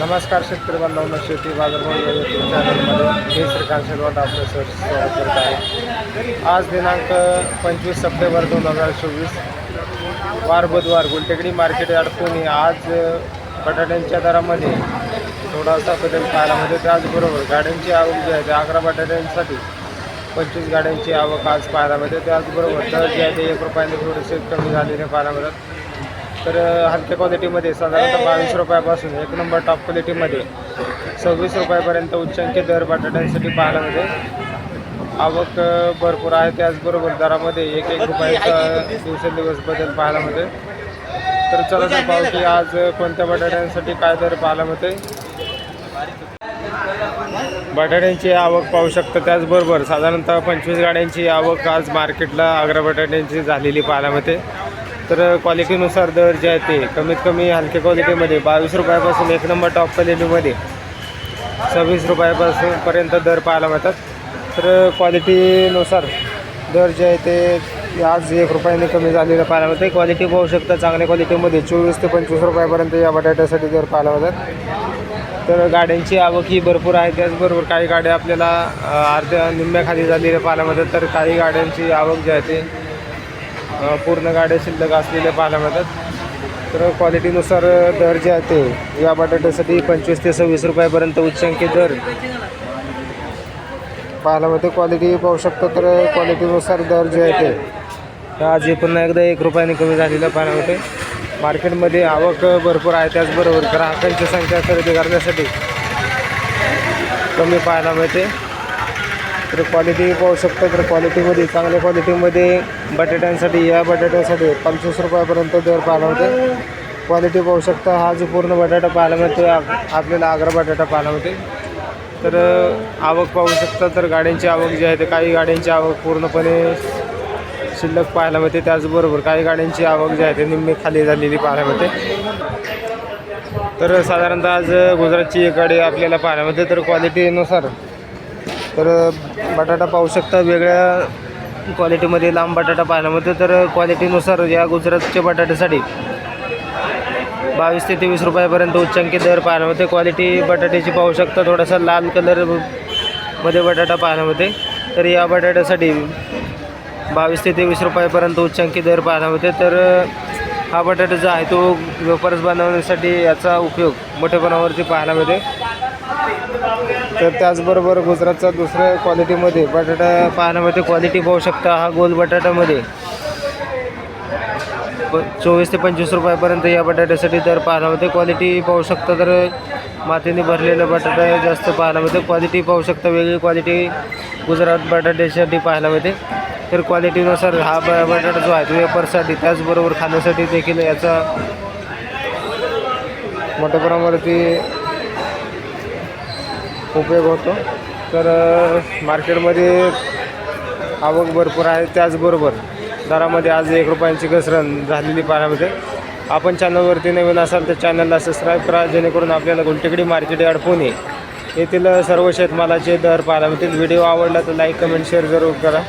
नमस्कार शेतकरी बांधवांना, शेती बाजारभाव या यूट्यूब चॅनलमध्ये मी श्रीकांत शेलवाट आपलं स्वागत करत आहे। आज दिनांक 25 सप्टेंबर 2024 वार बुधवार गुलटेकडी मार्केट यार्ड पुणे। आज बटाट्यांच्या दरामध्ये थोडासा बदल पाहायला मिळतो। त्याचबरोबर गाड्यांची आवक जी आहे ते 11 बटाट्यांसाठी 25 गाड्यांची आवक आज पाहायला मिळते। त्याचबरोबर दर जे आहे ते 1 रुपयाने थोडेसे कमी झालेले पाहायला मिळतात। तर हलक्या क्वालिटीमध्ये साधारणतः 22 रुपयापासून 1 नंबर टॉप क्वालिटीमध्ये 26 रुपयापर्यंत उच्चांकी दर बटाट्यांसाठी पाहायला मिळते। आवक भरपूर आहे। त्याचबरोबर दरामध्ये 1-1 रुपयाचा दिवसेंदिवस बदल पाहायला मिळते। तर चला तर पाहू की आज कोणत्या बटाट्यांसाठी काय दर पाहायला मिळते। बटाट्यांची आवक पाहू शकता। त्याचबरोबर साधारणतः 25 गाड्यांची आवक आज मार्केटला 11 बटाट्यांची झालेली पाहायला मिळते। तर क्वालिटीनुसार दर जे आहे ते कमीत कमी हलक्या क्वालिटीमध्ये 22 रुपयापासून 1 नंबर टॉप क्वालिटीमध्ये 26 रुपयापासून पर्यंत दर पाहायला मिळतात। तर क्वालिटीनुसार दर जे आहे ते आज 1 रुपयाने कमी झालेलं पाहायला मिळते। क्वालिटी पाहू शकता, चांगल्या क्वालिटीमध्ये 24 ते 25 रुपयापर्यंत या बटाट्यासाठी दर पाहायला मिळतात। तर गाड्यांची आवक ही भरपूर आहे। त्याचबरोबर काही गाड्या आपल्याला अर्ध्या निम्म्याखाली झालेल्या पाहायला मिळतात। तर काही गाड्यांची आवक जी आहे ते पूर्ण गाड्या शिल्लक असलेल्या पाहायला मिळतात। तर क्वालिटीनुसार दर जे आहे ते या बटाट्यासाठी 25 ते 26 रुपयापर्यंत उच्चांकी दर पाहायला मिळते। क्वालिटी पाहू शकतो। तर क्वालिटीनुसार दर जे आहे ते आज पुन्हा एकदा 1 रुपयाने कमी झालेलं पाहायला मिळते। मार्केटमध्ये आवक भरपूर आहे। त्याचबरोबर ग्राहकांची संख्या खरेदी करण्यासाठी कमी पाहायला मिळते। तर क्वालिटी पाहू शकतो। तर क्वालिटीमध्ये चांगल्या क्वालिटीमध्ये बटाट्यांसाठी या बटाट्यासाठी 25 रुपयापर्यंत दर पाहायला मिळते। क्वालिटी पाहू शकता। हा जो पूर्ण बटाटा पाहायला मिळतो आपल्याला 11 बटाटा पाहायला मिळते। तर आवक पाहू शकता। तर गाड्यांची आवक जी आहे ते काही गाड्यांची आवक पूर्णपणे शिल्लक पाहायला मिळते। त्याचबरोबर काही गाड्यांची आवक जी आहे ते निम्मी खाली झालेली पाहायला मिळते। तर साधारणतः आज गुजरातची एक गाडी आपल्याला पाहायला मिळते। तर क्वालिटीनुसार तर बटाटा पाहू शकता, वेगळ्या क्वालिटीमध्ये लांब बटाटा पाहायला मिळतो। तर क्वालिटीनुसार या गुजरातच्या बटाट्यासाठी 22 ते 23 रुपयापर्यंत उच्चांकी दर पाहायला मिळते। क्वालिटी बटाट्याची पाहू शकता, थोडासा लाल कलरमध्ये बटाटा पाहायला मिळते। तर या बटाट्यासाठी 22 ते 23 रुपयापर्यंत उच्चांकी दर पाहायला मिळते। तर हा बटाटा जो आहे तो वेफर्स बनवण्यासाठी याचा उपयोग मोठेपणावरती पाहायला मिळते। तर त्याचबरोबर गुजरातचा दुसऱ्या क्वालिटीमध्ये बटाटा पाहायला मिळते। क्वालिटी पाहू शकता। हा गोल बटाट्यामध्ये 24 ते 25 रुपयापर्यंत या बटाट्यासाठी दर पाहायला मिळते। क्वालिटी पाहू शकता। तर मातीने भरलेलं बटाटा जास्त पाहायला मिळते। क्वालिटी पाहू शकता, वेगळी क्वालिटी गुजरात बटाट्यासाठी पाहायला मिळते। तर क्वालिटीनुसार हा बटाटा जो आहे तो वेफरसाठी त्याचबरोबर खाण्यासाठी देखील याचा मोठ्या प्रमाणावरती उपयोग होतो। तर मार्केटमध्ये आवक भरपूर आहे। त्याचबरोबर दरामध्ये आज 1 रुपयांची घसरण झालेली पाहायला मिळते। आपण चॅनलवरती नवीन असाल तर चॅनलला सबस्क्राईब करा, जेणेकरून आपल्याला गुलटेकडी मार्केट यार्ड पुणे येथील सर्व शेतमालाचे दर पाहायला मिळतील। व्हिडिओ आवडला तर लाईक, कमेंट, शेअर जरूर करा।